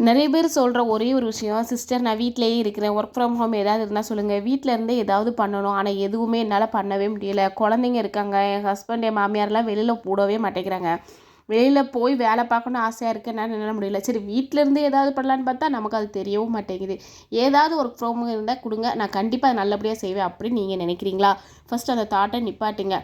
நிறைய பேர் சொல்கிற ஒரே ஒரு விஷயம், சிஸ்டர் நான் வீட்டிலேயே இருக்கிறேன், ஒர்க் ஃப்ரம் ஹோம் ஏதாவது இருந்தால் சொல்லுங்கள், வீட்டில் இருந்தே ஏதாவது பண்ணணும், ஆனால் எதுவுமே என்னால் பண்ணவே முடியல, குழந்தைங்க இருக்காங்க, என் ஹஸ்பண்ட் என் மாமியார்லாம் வெளியில் போடவே மாட்டேங்கிறாங்க, வெளியில் போய் வேலை பார்க்கணுன்னு ஆசையாக இருக்குது, என்னால் முடியல. சரி வீட்டிலேருந்து ஏதாவது பண்ணலான்னு பார்த்தா நமக்கு அது தெரியவும் மாட்டேங்குது. ஏதாவது ஒர்க் ஃப்ரம் ஹோம் இருந்தால் கொடுங்க, நான் கண்டிப்பாக நல்லபடியாக செய்வேன் அப்படின்னு நீங்கள் நினைக்கிறீங்களா? ஃபஸ்ட்டு அந்த தாட்டை நிப்பாட்டுங்க.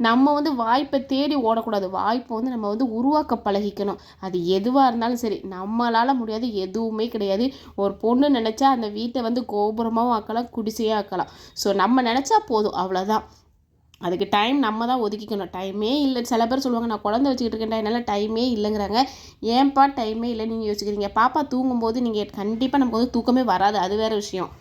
நம்ம வாய்ப்பை தேடி ஓடக்கூடாது. வாய்ப்பை நம்ம உருவாக்க பழகிக்கணும். அது எதுவாக இருந்தாலும் சரி, நம்மளால் முடியாது எதுவுமே கிடையாது. ஒரு பொண்ணு நினச்சா அந்த வீட்டை கோபுரமாகவும் ஆக்கலாம், குடிசையாக ஆக்கலாம். ஸோ நம்ம நினச்சா போதும், அவ்வளோதான். அதுக்கு டைம் நம்ம தான் ஒதுக்கிக்கணும். டைமே இல்லை. சில பேர் சொல்லுவாங்க, நான் குழந்தை வச்சுக்கிட்டு இருக்கேன்டா, என்னால் டைமே இல்லைங்கிறாங்க. ஏன்ப்பா டைமே இல்லைன்னு நீங்கள் யோசிக்கிறீங்க? பாப்பா தூங்கும்போது நீங்கள் கண்டிப்பாக நமக்கு தூக்கமே வராது, அது வேறு விஷயம்.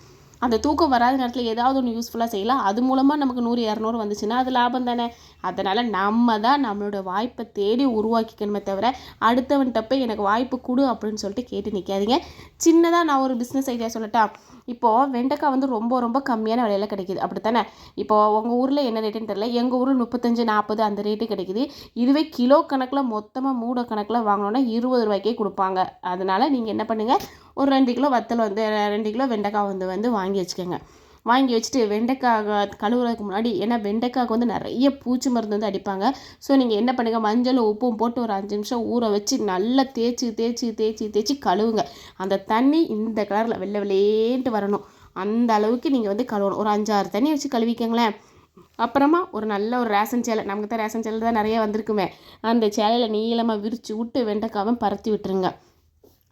அந்த தூக்கம் வராத நேரத்தில் ஏதாவது ஒன்று யூஸ்ஃபுல்லாக செய்யலாம். அது மூலமாக நமக்கு 100 200 வந்துச்சுன்னா அது லாபம் தானே. அதனால் நம்ம தான் நம்மளோட வாய்ப்பை தேடி உருவாக்கிக்கணுமே தவிர, அடுத்தவன்கிட்ட போய் எனக்கு வாய்ப்பு கொடு அப்படின்னு சொல்லிட்டு கேட்டு நிற்காதீங்க. சின்னதாக நான் ஒரு பிஸ்னஸ் ஐடியா சொல்லட்டா? இப்போது வெண்டைக்காய் ரொம்ப ரொம்ப கம்மியான விலையில் கிடைக்கிது, அப்படி தானே? இப்போது உங்கள் ஊரில் என்ன ரேட்டுன்னு தெரியல, எங்கள் ஊரில் 35 40 அந்த ரேட்டு கிடைக்குது. இதுவே கிலோ கணக்கில் மொத்தமாக மூட கணக்கில் வாங்கினோன்னா 20 ரூபாய்க்கே கொடுப்பாங்க. அதனால் நீங்கள் என்ன பண்ணுங்கள், ஒரு 2 கிலோ வத்தல் 2 கிலோ வெண்டைக்காய் வாங்கி வச்சுக்கோங்க. வாங்கி வச்சுட்டு வெண்டைக்காய் கழுவுறதுக்கு முன்னாடி, ஏன்னா வெண்டைக்காய்க்கு நிறைய பூச்சி மருந்து அடிப்பாங்க. ஸோ நீங்கள் என்ன பண்ணுங்கள், மஞ்சளும் உப்பும் போட்டு ஒரு 5 நிமிஷம் ஊற வச்சு நல்லா தேய்ச்சி தேய்ச்சி தேய்ச்சி தேய்ச்சி கழுவுங்க. அந்த தண்ணி இந்த கலரில் வெள்ளை வெள்ளேன்ட்டு வரணும். அந்த அளவுக்கு நீங்கள் கழுவணும். ஒரு 5 6 தண்ணி வச்சு கழுவிக்கங்களேன். அப்புறமா ஒரு நல்ல ஒரு ரேஷன் சேலை, நமக்கு தான் ரேஷன் சேலை தான் நிறைய வந்திருக்குமே, அந்த சேலையில் நீளமாக விரித்து விட்டு வெண்டைக்காவை பரத்தி விட்டுருங்க.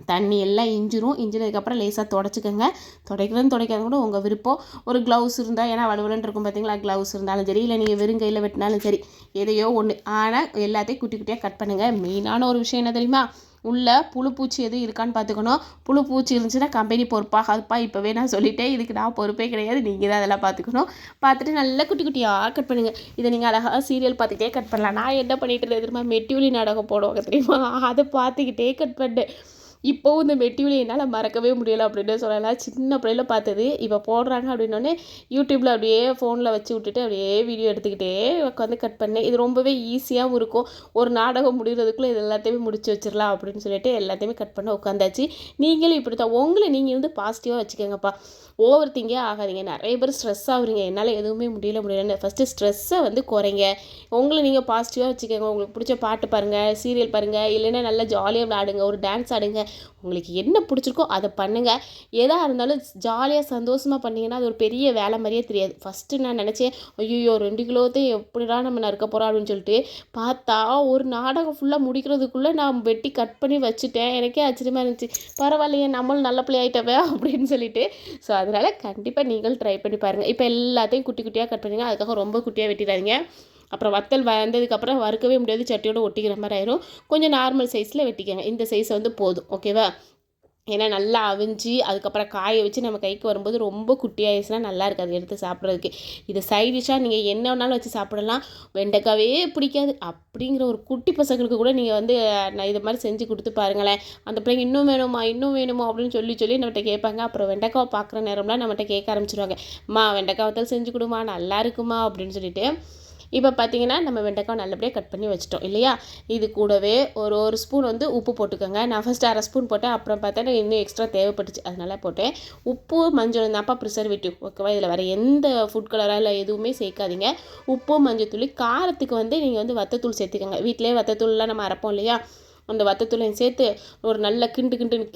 தண்ணி எல்லாம் இஞ்சினதுக்கப்புறம் லேசாக துடைச்சிக்கோங்க. துடைக்காத கூட உங்கள் விருப்பம். ஒரு க்ளவுஸ் இருந்தால், ஏன்னா வலுவலன்னு இருக்கும் பார்த்தீங்களா, க்ளவுஸ் இருந்தாலும் சரி, இல்லை நீங்கள் வெறும் கையில் வெட்டினாலும் சரி, எதையோ ஒன்று. ஆனால் எல்லாத்தையும் குட்டி குட்டியாக கட் பண்ணுங்கள். மெயினான ஒரு விஷயம் என்ன தெரியுமா? உள்ள புழுப்பூச்சி எதுவும் இருக்கான்னு பார்த்துக்கணும். புழுப்பூச்சி இருந்துச்சுன்னா கம்பெனி பொறுப்பாகாதுப்பா. இப்போவே நான் சொல்லிட்டேன், இதுக்கு நான் பொறுப்பே கிடையாது, நீங்கள் தான் அதெல்லாம் பார்த்துக்கணும். பார்த்துட்டு நல்லா குட்டி குட்டியாக கட் பண்ணுங்கள். இதை நீங்கள் அழகாக சீரியல் பார்த்துக்கிட்டே கட் பண்ணலாம். நான் என்ன பண்ணிட்டு இருந்தேன் தெரியுமா? மெட்டிவலி நாடகம் போடுவாங்க தெரியுமா, அதை பார்த்துக்கிட்டே கட் பண்ணேன். இப்போவும் இந்த மெட்டிவலி என்னால் மறக்கவே முடியலை அப்படின்னு சொல்லலாம். சின்ன பிள்ளையில பார்த்தது இப்போ போடுறாங்க அப்படின்னோடனே யூடியூப்பில் அப்படியே ஃபோனில் வச்சு விட்டுட்டு அப்படியே வீடியோ எடுத்துக்கிட்டே உட்காந்து கட் பண்ணேன். இது ரொம்பவே ஈஸியாகவும் இருக்கும். ஒரு நாடகம் முடிகிறதுக்குள்ளே இது எல்லாத்தையுமே முடிச்சு வச்சிடலாம் அப்படின்னு சொல்லிட்டு எல்லாத்தையுமே கட் பண்ண உட்காந்தாச்சு. நீங்களும் இப்படி தான் உங்களை நீங்கள் பாசிட்டிவாக வச்சுக்கோங்கப்பா. ஓவர் திங்கே ஆகாதீங்க. நிறைய பேர் ஸ்ட்ரெஸ் ஆகுறீங்க, என்னால் எதுவுமே முடியலன்னு. ஃபஸ்ட்டு ஸ்ட்ரெஸ்ஸை குறைங்க. உங்களை நீங்கள் பாசிட்டிவாக வச்சுக்கோங்க. உங்களுக்கு பிடிச்ச பாட்டு பாருங்கள், சீரியல் பாருங்கள், இல்லைன்னா நல்லா ஜாலியாக விளையாடுங்க, ஒரு டான்ஸ் ஆடுங்க. உங்களுக்கு என்ன பிடிச்சிருக்கோ அதை பண்ணுங்கள். எதாக இருந்தாலும் ஜாலியாக சந்தோஷமாக பண்ணிங்கன்னா அது ஒரு பெரிய வேலை மாதிரியே தெரியாது. ஃபஸ்ட்டு நான் நினச்சேன், ஐயோ 2 கிலோத்தையும் எப்படிடா நம்ம நறுக்க போகிறோம் அப்படின்னு சொல்லிட்டு பார்த்தா, ஒரு நாடகம் ஃபுல்லாக முடிக்கிறதுக்குள்ளே நான் வெட்டி கட் பண்ணி வச்சுட்டேன். எனக்கே ஆச்சரியமாக இருந்துச்சு. பரவாயில்லையே, நம்மளும் நல்ல பிள்ளை ஆகிட்டவே அப்படின்னு சொல்லிட்டு. ஸோ அதனால் கண்டிப்பாக நீங்கள் ட்ரை பண்ணி பாருங்கள். இப்போ எல்லாத்தையும் குட்டி குட்டியாக கட் பண்ணுங்க. அதுக்காக ரொம்ப குட்டியாக வெட்டிடாதீங்க. அப்புறம் வத்தல் வந்ததுக்கப்புறம் வறுக்கவே முடியாது, சட்டியோடு ஒட்டிக்கிற மாதிரி ஆயிரும். கொஞ்சம் நார்மல் சைஸில் வெட்டிக்கங்க. இந்த சைஸ் போதும், ஓகேவா? ஏன்னா நல்லா அவிஞ்சு அதுக்கப்புறம் காய வச்சு நம்ம கைக்கு வரும்போது ரொம்ப குட்டியாகிடுச்சுன்னா நல்லா இருக்காது எடுத்து சாப்பிட்றதுக்கு. இது சைட் டிஷ்ஷாக நீங்கள் என்ன வேணாலும் வச்சு சாப்பிடலாம். வெண்டைக்காவே பிடிக்காது அப்படிங்கிற ஒரு குட்டி பசங்களுக்கு கூட நீங்கள் நான் இது மாதிரி செஞ்சு கொடுத்து பாருங்களேன். அந்த பிள்ளைங்க இன்னும் வேணுமா இன்னும் வேணுமா அப்படின்னு சொல்லி நம்மகிட்ட கேட்பாங்க. அப்புறம் வெண்டைக்காவை பார்க்குற நேரம்லாம் நம்மகிட்ட கேட்க ஆரம்பிச்சிடுவாங்க, அம்மா வெண்டைக்காய் வத்தல் செஞ்சு கொடுமா, நல்லா இருக்குமா அப்படின்னு சொல்லிட்டு. இப்போ பார்த்தீங்கன்னா நம்ம வெண்டைக்காய் நல்லபடியாக கட் பண்ணி வச்சிட்டோம் இல்லையா? இது கூடவே ஒரு ஸ்பூன் உப்பு போட்டுக்கோங்க. நான் ஃபஸ்ட்டு 1/2 ஸ்பூன் போட்டேன், அப்புறம் பார்த்தா இன்னும் எக்ஸ்ட்ரா தேவைப்பட்டுச்சு, அதனால போட்டேன். உப்பு மஞ்சள் தான்ப்பா ப்ரிசர்வேட்டிவ், ஓகேவா? இதில் வேறு எந்த ஃபுட் கலராக இல்லை எதுவுமே சேர்க்காதீங்க. உப்பு மஞ்சள் தூள், காரத்துக்கு நீங்கள் வத்தத்தூள் சேர்த்துக்கோங்க. வீட்டிலே வத்தத்தூள்லாம் நம்ம அரைப்போம் இல்லையா? அந்த வத்தத்தூளையும் சேர்த்து ஒரு நல்ல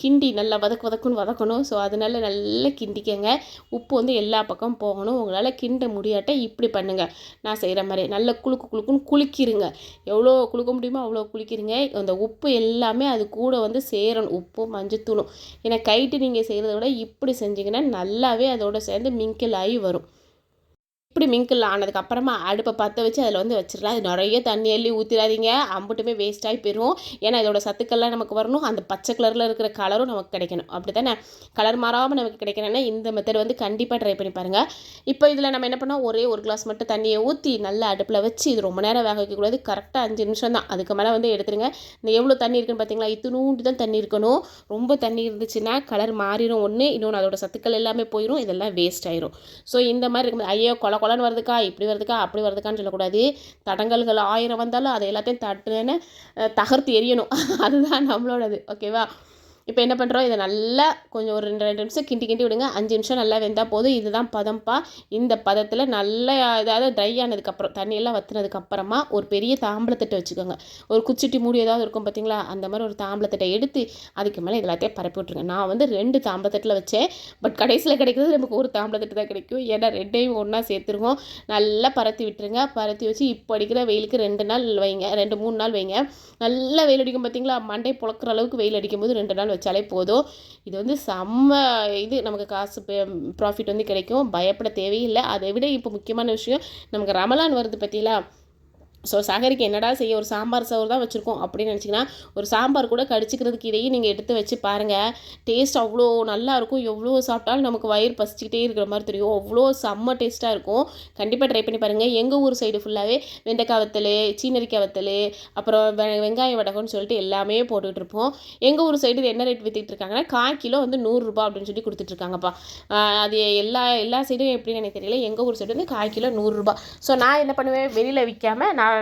கிண்டி நல்லா வதக்குன்னு வதக்கணும். ஸோ அதனால நல்லா கிண்டிக்கங்க. உப்பு எல்லா பக்கமும் போகணும். உங்களால் கிண்ட முடியாட்ட இப்படி பண்ணுங்கள், நான் செய்கிற மாதிரி நல்லா குலுக்குன்னு குலுக்கிடுங்க. எவ்வளோ குலுக்க முடியுமோ அவ்வளோ குலுக்கிடுங்க. அந்த உப்பு எல்லாமே அது கூட சேரணும், உப்பும் மஞ்சத்தூளும். ஏன்னா கைட்டு நீங்கள் செய்கிறத விட இப்படி செஞ்சிங்கன்னா நல்லாவே அதோட சேர்ந்து மிங்கிள் ஆகி வரும். இப்படி மிங்கிள் ஆனதுக்கப்புறமா அடுப்பை பற்ற வச்சு அதில் வச்சிடலாம். அது நிறைய தண்ணி அள்ளி ஊற்றிடாதீங்க, அம்புட்டுமே வேஸ்ட் ஆகி போயிடும். ஏன்னா இதோட சத்துக்கள்லாம் நமக்கு வரணும், அந்த பச்சை கலரில் இருக்கிற கலரும் நமக்கு கிடைக்கணும், அப்படி தானே? கலர் மாறாமல் நமக்கு கிடைக்கணும்னா இந்த மெத்தட் கண்டிப்பாக ட்ரை பண்ணி பாருங்கள். இப்போ இதில் நம்ம என்ன பண்ணோம், ஒரே ஒரு கிளாஸ் மட்டும் தண்ணியை ஊற்றி நல்லா அடுப்பில் வச்சு இது ரொம்ப நேரம் வேக வைக்கக்கூடாது, கரெக்டாக 5 நிமிஷம் தான். அதுக்கு மேலே எடுத்துருங்க. இந்த எவ்வளோ தண்ணி இருக்குன்னு பார்த்தீங்களா? இத்தினூண்டு தான் தண்ணி இருக்கணும். ரொம்ப தண்ணி இருந்துச்சுன்னா கலர் மாறிடும் ஒன்று, இன்னொன்று அதோட சத்துக்கள் எல்லாமே போயிடும், இதெல்லாம் வேஸ்ட் ஆயிரும். ஸோ இந்த மாதிரி இருக்கும்போது ஐயோ கொலன்னு வருதுக்கா, இப்படி வருதுக்கா, அப்படி வருதுக்கான்னு சொல்லக்கூடாது. தடங்கல்கள் 1000 வந்தாலும் அதை எல்லாத்தையும் தட்டுன்னு தகர்த்து எரியணும். அதுதான் நம்மளோடது, ஓகேவா? இப்போ என்ன பண்ணுறோம், இதை நல்லா கொஞ்சம் ஒரு 2 நிமிஷம் கிண்டி விடுங்க. 5 நிமிஷம் நல்லா வெந்தால் போதும். இதுதான் பதம்ப்பா. இந்த பதத்தில் நல்லா ஏதாவது ட்ரை ஆனதுக்கப்புறம் தண்ணியெல்லாம் வற்றினதுக்கப்புறமா ஒரு பெரிய தாம்பளத்தட்டை வச்சுக்கோங்க. ஒரு குச்சிட்டி மூடி ஏதாவது இருக்கும் பார்த்தீங்களா, அந்த மாதிரி ஒரு தாம்பளத்தட்டை எடுத்து அதுக்கு மேலே எல்லாத்தையும் பரப்பி விட்ருங்க. நான் வந்து 2 தாம்பளத்தட்டில் வச்சேன். பட் கடைசியில் கிடைக்கிறது நமக்கு ஒரு தாம்பளத்தட்டு தான் கிடைக்கும். ஏன்னா 2யும் ஒன்றா சேர்த்துருவோம். நல்லா பரத்தி விட்டுருங்க. பரத்தி வச்சு இப்போ அடிக்கிற வெயிலுக்கு 2 நாள் வைங்க, 2-3 நாள் வைங்க. நல்லா வெயில் அடிக்கும் பார்த்தீங்களா, மண்டை பொழக்கிற அளவுக்கு வெயில் அடிக்கும்போது 2 நாள் வச்சாலே போதும். இது வந்து செம்ம இது நமக்கு காசு ப்ராஃபிட் வந்து கிடைக்கும். பயப்பட தேவையில்லை. அதை விட இப்போ முக்கியமான விஷயம், நமக்கு ரமலான் வருது பார்த்தீங்களா. ஸோ சஹருக்கு என்னடா செய்ய, ஒரு சாம்பார் சோறு தான் வச்சுருக்கோம் அப்படின்னு நினச்சிங்கன்னா, ஒரு சாம்பார் கூட கடிச்சிக்கிறதுக்கு இடையே நீங்கள் எடுத்து வச்சு பாருங்கள். டேஸ்ட் அவ்வளோ நல்லாயிருக்கும். எவ்வளோ சாப்பிட்டாலும் நமக்கு வயிறு பசிச்சிக்கிட்டே இருக்கிற மாதிரி தெரியும். அவ்வளோ செம்ம டேஸ்ட்டாக இருக்கும். கண்டிப்பாக ட்ரை பண்ணி பாருங்கள். எங்கள் ஊர் சைடு ஃபுல்லாகவே வெண்டைக்காய் வத்தல், சீனரிக்காய் வத்தல், அப்புறம் வெங்காய வடகம்னு சொல்லிட்டு எல்லாமே போட்டுக்கிட்டு இருப்போம். எங்கள் ஊர் சைடு என்ன ரேட் விற்றுக்கிட்டு இருக்காங்கன்னா, 1/4 கிலோ வந்து 100 ரூபா அப்படின்னு சொல்லி கொடுத்துட்ருக்காங்கப்பா. அது எல்லா சைடும் எப்படின்னு எனக்கு தெரியல. எங்கள் ஊர் சைடு வந்து 1/4 கிலோ 100 ரூபா. ஸோ நான் என்ன பண்ணுவேன், வெளியில் விற்காமல் நான்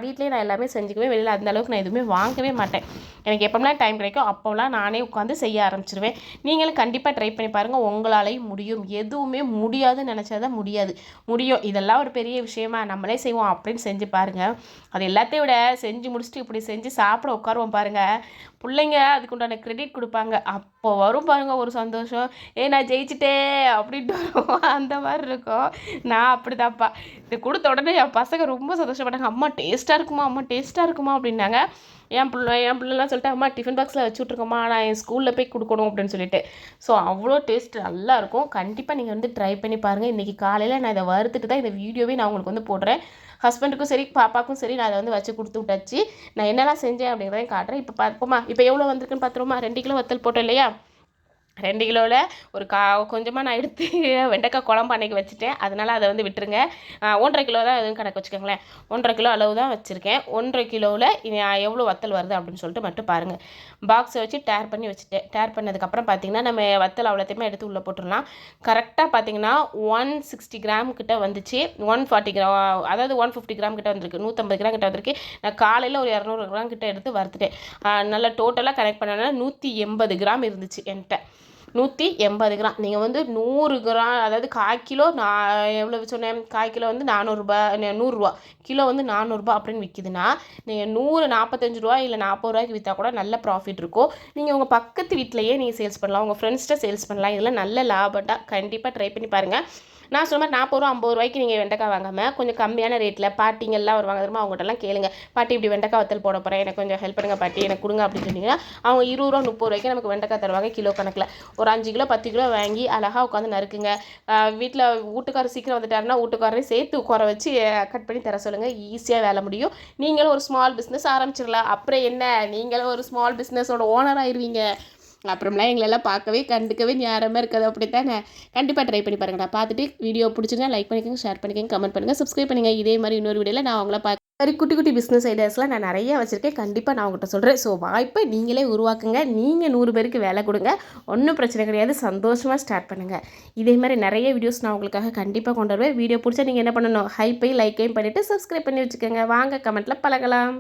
வீட்டிலே நான் எல்லாமே செஞ்சுக்குவேன். வெளியில் அந்தளவுக்கு நான் எதுவுமே வாங்கவே மாட்டேன். எனக்கு எப்போலாம் டைம் கிடைக்கும் அப்போலாம் நானே உட்காந்து செய்ய ஆரம்பிச்சிருவேன். நீங்களும் கண்டிப்பாக ட்ரை பண்ணி பாருங்கள். உங்களாலேயும் முடியும். எதுவுமே முடியாதுன்னு நினச்சாதான் முடியும். இதெல்லாம் ஒரு பெரிய விஷயமா, நம்மளே செய்வோம் அப்படின்னு செஞ்சு பாருங்கள். அது எல்லாத்தையும் விட செஞ்சு முடிச்சுட்டு இப்படி செஞ்சு சாப்பிட உட்காருவோம் பாருங்கள், பிள்ளைங்க அதுக்கு உண்டான கிரெடிட் கொடுப்பாங்க. அப்போ வரும் பாருங்கள் ஒரு சந்தோஷம். நான் ஜெயிச்சிட்டேன் அப்படின்ட்டு வரும். அந்த மாதிரி இருக்கும். நான் அப்படிதான்ப்பா. இது கொடுத்த உடனே என் பசங்க ரொம்ப சந்தோஷப்பட்டாங்க. அம்மா டேஸ்ட்டாக இருக்குமா அப்படின்னாங்க. என் பிள்ளைலாம் சொல்லிட்டு, அம்மா டிஃபன் பாக்ஸில் வச்சு விட்ருக்கோம்மா, நான் என் ஸ்கூலில் போய் கொடுக்கணும் அப்படின்னு சொல்லிட்டு. ஸோ அவ்வளோ டேஸ்ட் நல்லாயிருக்கும். கண்டிப்பாக நீங்கள் வந்து ட்ரை பண்ணி பாருங்கள். இன்றைக்கி காலையில் நான் இதை வறுத்துட்டு தான் இந்த வீடியோவே நான் உங்களுக்கு வந்து போடுறேன். ஹஸ்பண்டுக்கும் சரி பாப்பாக்கும் சரி நான் அதை வந்து வச்சு கொடுத்து விட்டாச்சு. நான் என்னெல்லாம் செஞ்சேன் அப்படிங்கிறதையும் காட்டுறேன். இப்போ பார்ப்போமா, இப்போ எவ்வளோ வந்திருக்குன்னு பார்த்துருவோமா. 2 கிலோ வத்தல் போட்டோம் இல்லையா. 2 கிலோவில் ஒரு கொஞ்சமாக நான் எடுத்து வெண்டைக்காய் குழம்பு அன்றைக்கி வச்சுட்டேன். அதனால் அதை வந்து விட்டுருங்க. 1.5 கிலோ தான் எதுவும் கணக்கு வச்சுக்கோங்களேன். 1.5 கிலோ அளவு தான் வச்சுருக்கேன். 1.5 கிலோவில் எவ்வளோ வத்தல் வருது அப்படின்னு சொல்லிட்டு மட்டும் பாருங்கள். பாக்ஸை வச்சு டேர் பண்ணி வச்சுட்டேன். டேர் பண்ணதுக்கப்புறம் பார்த்திங்கன்னா, நம்ம வத்தல் அவ்வளோத்தையுமே எடுத்து உள்ளே போட்டுடலாம். கரெக்டாக பார்த்திங்கன்னா 160 கிராம் கிட்ட வந்துச்சு. 140 கிராம், அதாவது 150 கிராம் கிட்ட வந்திருக்கு. 150 கிராம் கிட்ட வந்திருக்கு. நான் காலையில் ஒரு 200 கிராம் கிட்ட எடுத்து வறுத்துட்டேன். நல்லா டோட்டலாக கனெக்ட் பண்ணனா 180 கிராம் இருந்துச்சு என்கிட்ட. 180 கிராம். நீங்கள் வந்து 100 கிராம், அதாவது 1/4 கிலோ, நான் எவ்வளோ சொன்னேன், 1/4 கிலோ வந்து 400 ரூபா, 100 ரூபா, கிலோ வந்து 400 ரூபா அப்படின்னு விற்கிதுன்னா, நீங்கள் 145 ரூபா இல்லை 40 ரூபாய்க்கு விற்றா கூட நல்ல ப்ராஃபிட் இருக்கும். நீங்கள் உங்கள் பக்கத்து வீட்டிலையே நீங்கள் சேல்ஸ் பண்ணலாம், உங்கள் ஃப்ரெண்ட்ஸ்கிட்ட சேல்ஸ் பண்ணலாம். இதெல்லாம் நல்ல லாபம் தான். கண்டிப்பாக ட்ரை பண்ணி பாருங்கள். நான் சொன்ன மாதிரி 40 ரூபா 50 ரூபாய்க்கு நீங்கள் வெண்டைக்காய் வாங்காமல் கொஞ்சம் கம்மியான ரேட்டில் பாட்டிங்கெல்லாம் வருவாங்க தெரியுமா, அவங்ககிட்டலாம் கேளுங்க. பாட்டி இப்படி வெண்டைக்காய் வத்தல் போட போகிறேன், எனக்கு கொஞ்சம் ஹெல்ப் பண்ணுங்கள் பாட்டி, எனக்கு கொடுங்க அப்படின்னு சொன்னீங்கன்னா அவங்க 20 ரூபா 30 ரூபாய்க்கு நமக்கு வெண்டைக்காய் தருவாங்க கிலோ கணக்கில். ஒரு 5 கிலோ 10 கிலோ வாங்கி அழகாக உட்காந்து நறுக்குங்க. வீட்டில் வீட்டுக்காரர் சீக்கிரம் வந்துட்டாருன்னா வீட்டுக்காரரையும் சேர்த்து உட்கார வச்சு கட் பண்ணி தர சொல்லுங்கள். ஈஸியாக வேலை முடியும். நீங்களும் ஒரு ஸ்மால் பிஸ்னஸ் ஆரம்பிச்சிடலாம். அப்புறம் என்ன, நீங்களும் ஒரு ஸ்மால் பிஸ்னஸோட ஓனர் ஆயிடுவீங்க. அப்புறம்லாம் எங்களெல்லாம் கண்டுக்கவே நேரமாக இருக்காது. அப்படித்தானே. கண்டிப்பாக ட்ரை பண்ணி பாருங்கள். நான் பார்த்துட்டு வீடியோ பிடிச்சிங்க லைக் பண்ணிக்கோங்க, ஷேர் பண்ணிக்கோங்க, கமெண்ட் பண்ணுங்கள், சப்ஸ்கிரைப் பண்ணுங்கள். இதே மாதிரி இன்னொரு வீடியோவில் நான் அவங்கள மாதிரி குட்டி பிஸ்னஸ் ஐடியாஸ்லாம் நான் நிறையா வச்சுருக்கேன். கண்டிப்பாக நான் உங்கள்கிட்ட சொல்கிறேன். ஸோ வாய்ப்பை நீங்களே உருவாக்குங்க. நீங்கள் 100 பேருக்கு வேலை கொடுங்க. ஒன்றும் பிரச்சனை கிடையாது. சந்தோஷமாக ஸ்டார்ட் பண்ணுங்கள். இதே மாதிரி நிறைய வீடியோஸ் நான் உங்களுக்காக கண்டிப்பாக கொண்டு வருவேன். வீடியோ பிடிச்சா நீங்கள் என்ன பண்ணணும், ஹைப்பையும் லைக்கையும் பண்ணிவிட்டு சப்ஸ்கிரைப் பண்ணி வச்சுக்கோங்க. வாங்க கமெண்ட்டில் பழகலாம்.